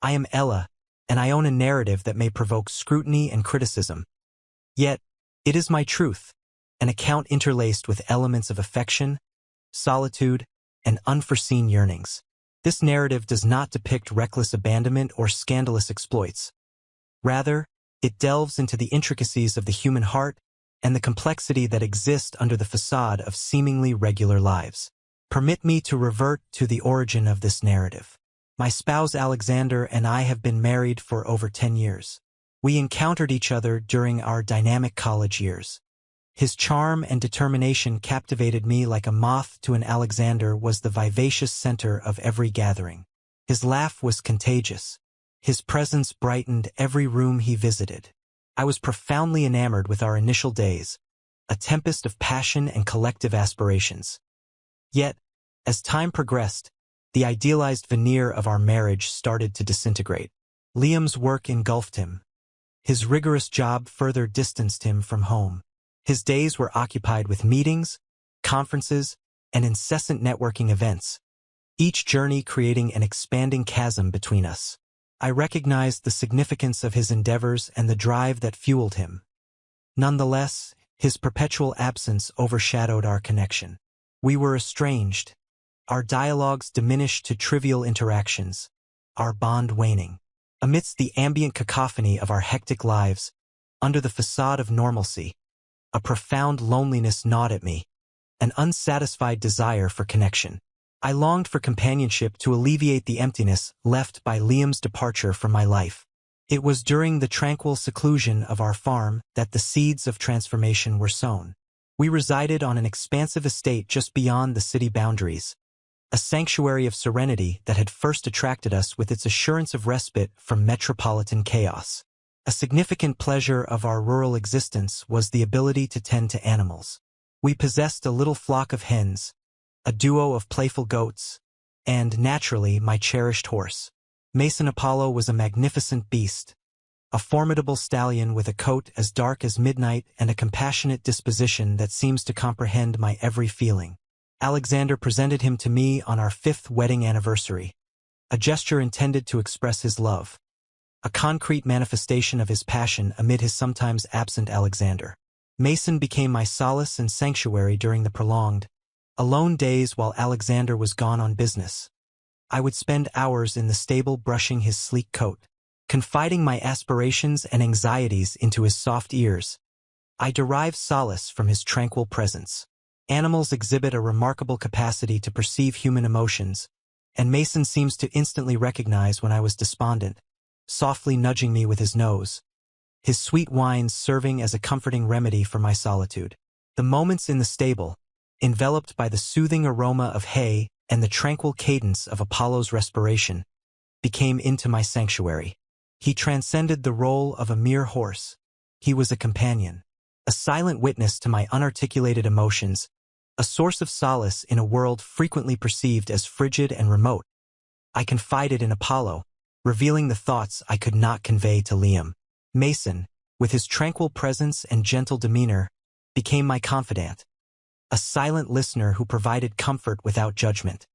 I am Ella, and I own a narrative that may provoke scrutiny and criticism. Yet, it is my truth, an account interlaced with elements of affection, solitude, and unforeseen yearnings. This narrative does not depict reckless abandonment or scandalous exploits. Rather, it delves into the intricacies of the human heart and the complexity that exists under the facade of seemingly regular lives. Permit me to revert to the origin of this narrative. My spouse Alexander and I have been married for over 10 years. We encountered each other during our dynamic college years. His charm and determination captivated me like a moth to an Alexander was the vivacious center of every gathering. His laugh was contagious. His presence brightened every room he visited. I was profoundly enamored with our initial days, a tempest of passion and collective aspirations. Yet, as time progressed, the idealized veneer of our marriage started to disintegrate. Liam's work engulfed him. His rigorous job further distanced him from home. His days were occupied with meetings, conferences, and incessant networking events, each journey creating an expanding chasm between us. I recognized the significance of his endeavors and the drive that fueled him. Nonetheless, his perpetual absence overshadowed our connection. We were estranged, our dialogues diminished to trivial interactions, our bond waning. Amidst the ambient cacophony of our hectic lives, under the facade of normalcy, a profound loneliness gnawed at me, an unsatisfied desire for connection. I longed for companionship to alleviate the emptiness left by Liam's departure from my life. It was during the tranquil seclusion of our farm that the seeds of transformation were sown. We resided on an expansive estate just beyond the city boundaries, a sanctuary of serenity that had first attracted us with its assurance of respite from metropolitan chaos. A significant pleasure of our rural existence was the ability to tend to animals. We possessed a little flock of hens, a duo of playful goats, and, naturally, my cherished horse. Mason Apollo was a magnificent beast, a formidable stallion with a coat as dark as midnight and a compassionate disposition that seems to comprehend my every feeling. Alexander presented him to me on our 5th wedding anniversary, a gesture intended to express his love, a concrete manifestation of his passion amid his sometimes absent Alexander. Mason became my solace and sanctuary during the prolonged, alone days while Alexander was gone on business. I would spend hours in the stable brushing his sleek coat, confiding my aspirations and anxieties into his soft ears. I derived solace from his tranquil presence. Animals exhibit a remarkable capacity to perceive human emotions, and Mason seems to instantly recognize when I was despondent, softly nudging me with his nose, his sweet whines serving as a comforting remedy for my solitude. The moments in the stable, enveloped by the soothing aroma of hay and the tranquil cadence of Apollo's respiration, became into my sanctuary. He transcended the role of a mere horse. He was a companion, a silent witness to my unarticulated emotions, a source of solace in a world frequently perceived as frigid and remote. I confided in Apollo, revealing the thoughts I could not convey to Liam. Mason, with his tranquil presence and gentle demeanor, became my confidant, a silent listener who provided comfort without judgment.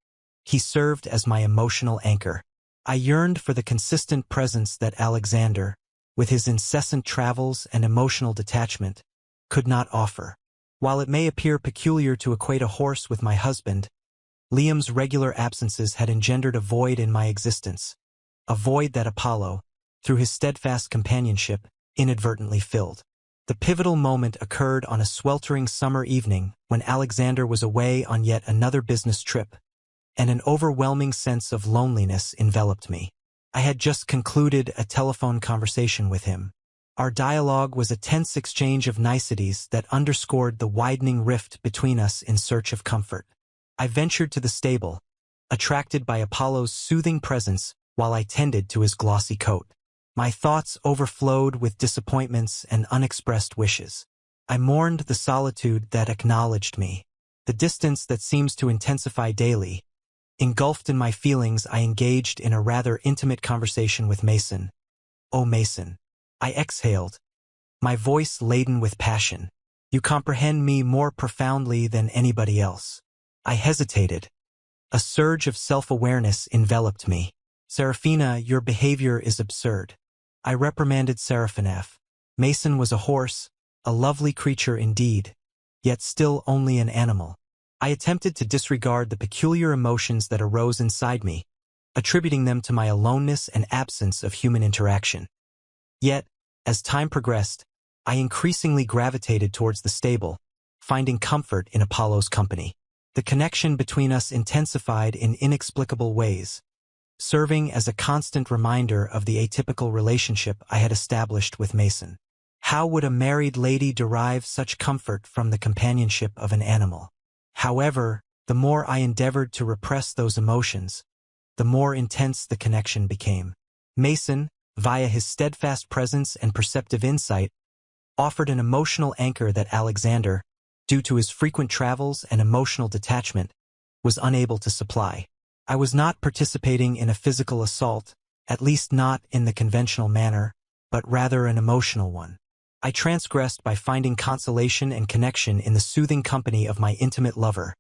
He served as my emotional anchor. I yearned for the consistent presence that Alexander, with his incessant travels and emotional detachment, could not offer. While it may appear peculiar to equate a horse with my husband, Liam's regular absences had engendered a void in my existence, a void that Apollo, through his steadfast companionship, inadvertently filled. The pivotal moment occurred on a sweltering summer evening when Alexander was away on yet another business trip, and an overwhelming sense of loneliness enveloped me. I had just concluded a telephone conversation with him. Our dialogue was a tense exchange of niceties that underscored the widening rift between us in search of comfort. I ventured to the stable, attracted by Apollo's soothing presence while I tended to his glossy coat. My thoughts overflowed with disappointments and unexpressed wishes. I mourned the solitude that acknowledged me, the distance that seems to intensify daily. Engulfed in my feelings, I engaged in a rather intimate conversation with Mason. "Oh, Mason," I exhaled, my voice laden with passion. "You comprehend me more profoundly than anybody else." I hesitated. A surge of self-awareness enveloped me. "Serafina, your behavior is absurd." I reprimanded Seraphinath. Mason was a horse, a lovely creature indeed, yet still only an animal. I attempted to disregard the peculiar emotions that arose inside me, attributing them to my aloneness and absence of human interaction. Yet, as time progressed, I increasingly gravitated towards the stable, finding comfort in Apollo's company. The connection between us intensified in inexplicable ways, serving as a constant reminder of the atypical relationship I had established with Mason. How would a married lady derive such comfort from the companionship of an animal? However, the more I endeavored to repress those emotions, the more intense the connection became. Mason, via his steadfast presence and perceptive insight, offered an emotional anchor that Alexander, due to his frequent travels and emotional detachment, was unable to supply. I was not participating in a physical assault, at least not in the conventional manner, but rather an emotional one. I transgressed by finding consolation and connection in the soothing company of my intimate lover.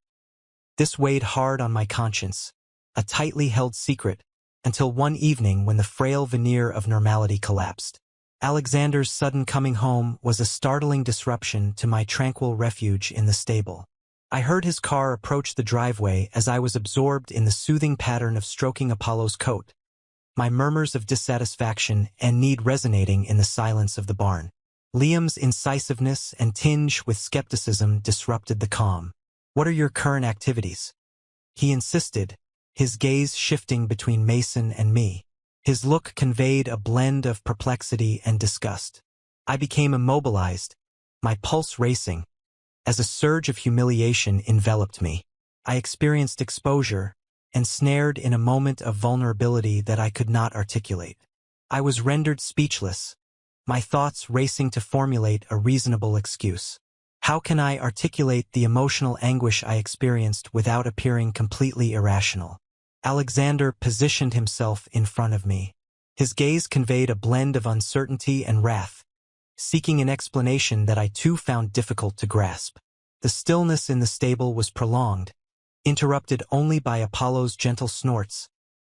This weighed hard on my conscience, a tightly held secret, until one evening when the frail veneer of normality collapsed. Alexander's sudden coming home was a startling disruption to my tranquil refuge in the stable. I heard his car approach the driveway as I was absorbed in the soothing pattern of stroking Apollo's coat, my murmurs of dissatisfaction and need resonating in the silence of the barn. Liam's incisiveness and tinge with skepticism disrupted the calm. "What are your current activities?" he insisted, his gaze shifting between Mason and me. His look conveyed a blend of perplexity and disgust. I became immobilized, my pulse racing, as a surge of humiliation enveloped me. I experienced exposure, ensnared in a moment of vulnerability that I could not articulate. I was rendered speechless, my thoughts racing to formulate a reasonable excuse. How can I articulate the emotional anguish I experienced without appearing completely irrational? Alexander positioned himself in front of me. His gaze conveyed a blend of uncertainty and wrath, seeking an explanation that I too found difficult to grasp. The stillness in the stable was prolonged, interrupted only by Apollo's gentle snorts,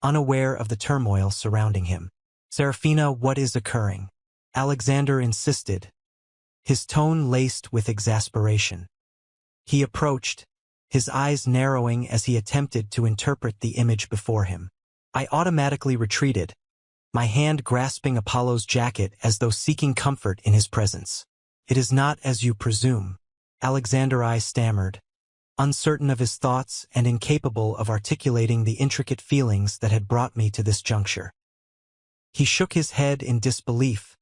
unaware of the turmoil surrounding him. "Serafina, what is occurring?" Alexander insisted, his tone laced with exasperation. He approached, his eyes narrowing as he attempted to interpret the image before him. I automatically retreated, my hand grasping Apollo's jacket as though seeking comfort in his presence. "It is not as you presume," I stammered, uncertain of his thoughts and incapable of articulating the intricate feelings that had brought me to this juncture. He shook his head in disbelief,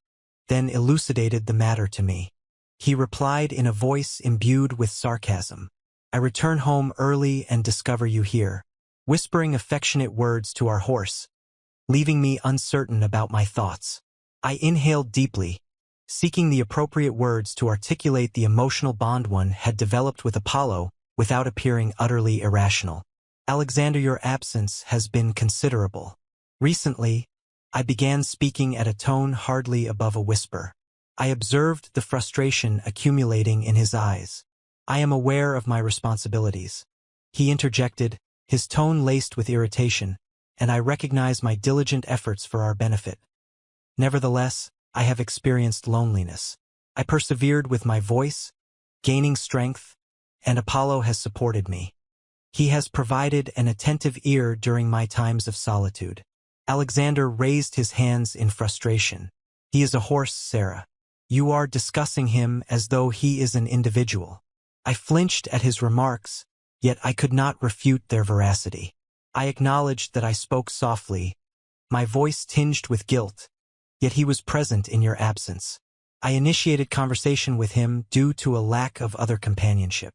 then elucidated the matter to me. He replied in a voice imbued with sarcasm. "I return home early and discover you here," whispering affectionate words to our horse, leaving me uncertain about my thoughts. I inhaled deeply, seeking the appropriate words to articulate the emotional bond one had developed with Apollo without appearing utterly irrational. "Alexander, your absence has been considerable. Recently, I began speaking at a tone hardly above a whisper. I observed the frustration accumulating in his eyes. "I am aware of my responsibilities," he interjected, his tone laced with irritation, "and I recognize my diligent efforts for our benefit. Nevertheless, I have experienced loneliness. I persevered with my voice, gaining strength, and Apollo has supported me. He has provided an attentive ear during my times of solitude." Alexander raised his hands in frustration. "He is a horse, Sarah. You are discussing him as though he is an individual." I flinched at his remarks, yet I could not refute their veracity. I acknowledged that I spoke softly, my voice tinged with guilt, yet he was present in your absence. I initiated conversation with him due to a lack of other companionship.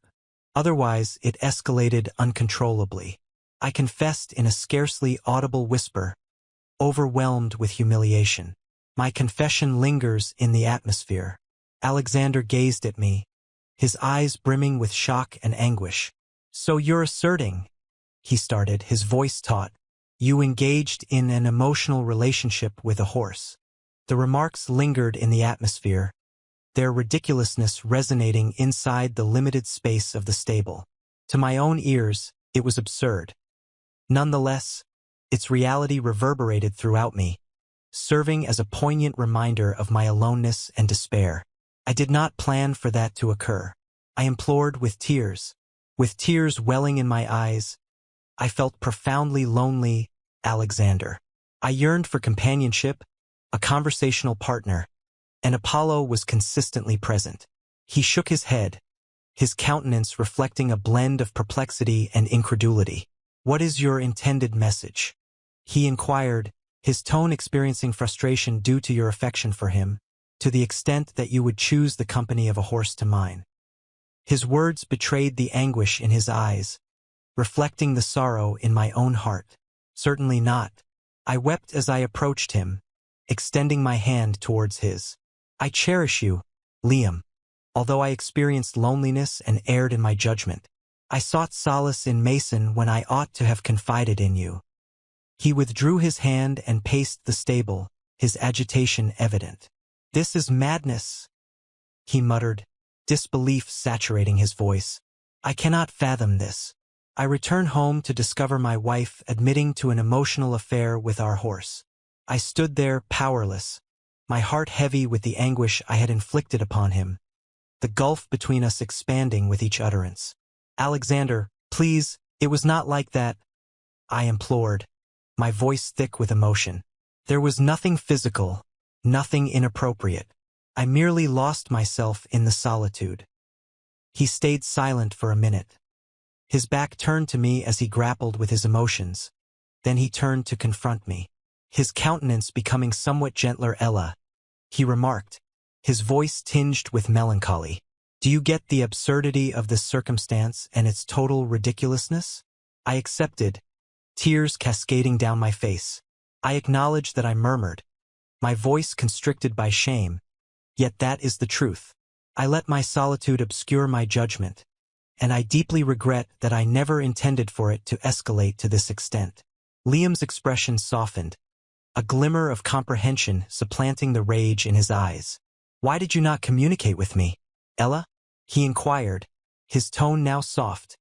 Otherwise, it escalated uncontrollably. I confessed in a scarcely audible whisper, overwhelmed with humiliation. My confession lingers in the atmosphere. Alexander gazed at me, his eyes brimming with shock and anguish. "So you're asserting," he started, his voice taut, "you engaged in an emotional relationship with a horse." The remarks lingered in the atmosphere, their ridiculousness resonating inside the limited space of the stable. To my own ears, it was absurd. Nonetheless, Its reality reverberated throughout me, serving as a poignant reminder of my aloneness and despair. I did not plan for that to occur. I implored with tears. With tears welling in my eyes, I felt profoundly lonely, Alexander. I yearned for companionship, a conversational partner, and Apollo was consistently present. He shook his head, his countenance reflecting a blend of perplexity and incredulity. "What is your intended message?" he inquired, his tone experiencing frustration due to your affection for him, to the extent that you would choose the company of a horse to mine. His words betrayed the anguish in his eyes, reflecting the sorrow in my own heart. "Certainly not." I wept as I approached him, extending my hand towards his. "I cherish you, Liam. Although I experienced loneliness and erred in my judgment, I sought solace in Mason when I ought to have confided in you." He withdrew his hand and paced the stable, his agitation evident. "This is madness," he muttered, disbelief saturating his voice. "I cannot fathom this." I returned home to discover my wife admitting to an emotional affair with our horse. I stood there powerless, my heart heavy with the anguish I had inflicted upon him, the gulf between us expanding with each utterance. "Alexander, please, it was not like that," I implored, my voice thick with emotion. "There was nothing physical, nothing inappropriate. I merely lost myself in the solitude." He stayed silent for a minute. His back turned to me as he grappled with his emotions. Then he turned to confront me. His countenance becoming somewhat gentler. "Ella," he remarked, his voice tinged with melancholy. "Do you get the absurdity of this circumstance and its total ridiculousness?" I accepted, tears cascading down my face. I acknowledged that I murmured, my voice constricted by shame. Yet that is the truth. I let my solitude obscure my judgment, and I deeply regret that I never intended for it to escalate to this extent. Liam's expression softened, a glimmer of comprehension supplanting the rage in his eyes. "Why did you not communicate with me, Ella?" he inquired, his tone now soft,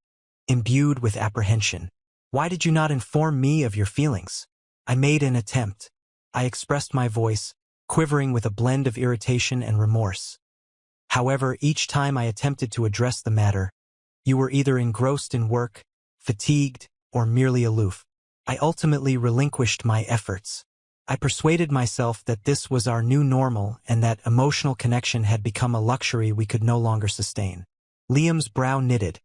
imbued with apprehension. "Why did you not inform me of your feelings?" I made an attempt. I expressed my voice, quivering with a blend of irritation and remorse. However, each time I attempted to address the matter, you were either engrossed in work, fatigued, or merely aloof. I ultimately relinquished my efforts. I persuaded myself that this was our new normal and that emotional connection had become a luxury we could no longer sustain. Liam's brow knitted,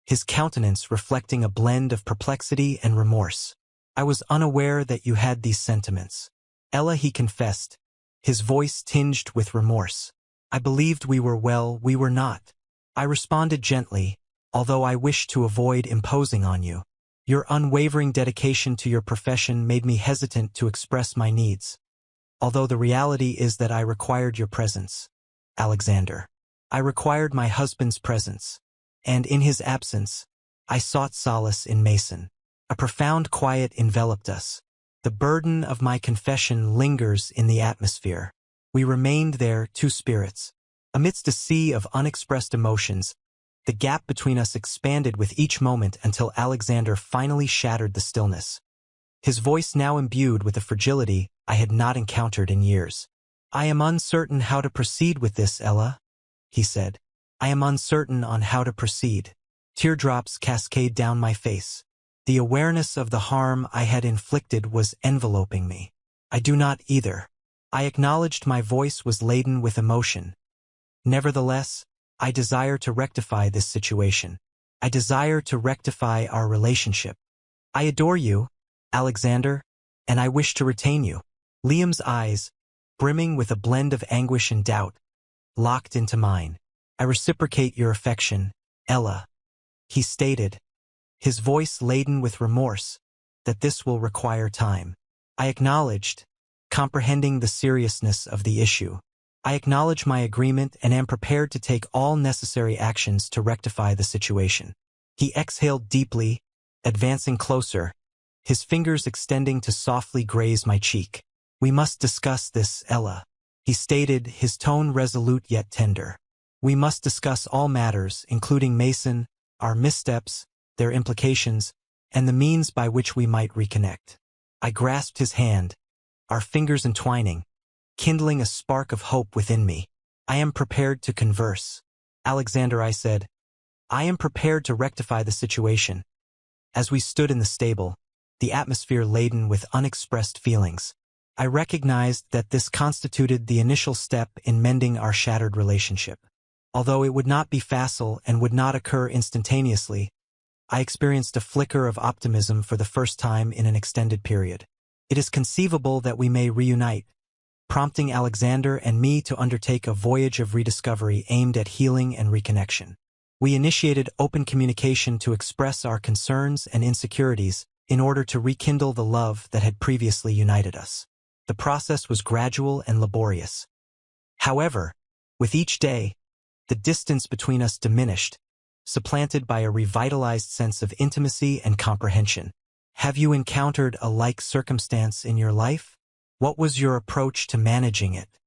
his countenance reflecting a blend of perplexity and remorse. "I was unaware that you had these sentiments, Ella," he confessed, his voice tinged with remorse. "I believed we were not." I responded gently, although I wished to avoid imposing on you. "Your unwavering dedication to your profession made me hesitant to express my needs. Although the reality is that I required your presence, Alexander. I required my husband's presence, and in his absence, I sought solace in Mason." A profound quiet enveloped us. The burden of my confession lingers in the atmosphere. We remained there, two spirits. Amidst a sea of unexpressed emotions, the gap between us expanded with each moment until Alexander finally shattered the stillness. His voice now imbued with a fragility I had not encountered in years. "I am uncertain how to proceed with this, Ella," he said. "I am uncertain on how to proceed." Teardrops cascade down my face. The awareness of the harm I had inflicted was enveloping me. "I do not either." I acknowledged my voice was laden with emotion. "Nevertheless, I desire to rectify this situation. I desire to rectify our relationship. I adore you, Alexander, and I wish to retain you." Liam's eyes, brimming with a blend of anguish and doubt, locked into mine. "I reciprocate your affection, Ella," he stated, his voice laden with remorse, "that this will require time." I acknowledged, comprehending the seriousness of the issue. "I acknowledge my agreement and am prepared to take all necessary actions to rectify the situation." He exhaled deeply, advancing closer, his fingers extending to softly graze my cheek. "We must discuss this, Ella," he stated, his tone resolute yet tender. "We must discuss all matters, including Mason, our missteps, their implications, and the means by which we might reconnect." I grasped his hand, our fingers entwining, kindling a spark of hope within me. I am prepared to converse. Alexander, I said. I am prepared to rectify the situation. As we stood in the stable, the atmosphere laden with unexpressed feelings, I recognized that this constituted the initial step in mending our shattered relationship. Although it would not be facile and would not occur instantaneously, I experienced a flicker of optimism for the first time in an extended period. It is conceivable that we may reunite, prompting Alexander and me to undertake a voyage of rediscovery aimed at healing and reconnection. We initiated open communication to express our concerns and insecurities in order to rekindle the love that had previously united us. The process was gradual and laborious. However, with each day, the distance between us diminished, supplanted by a revitalized sense of intimacy and comprehension. Have you encountered a like circumstance in your life? What was your approach to managing it?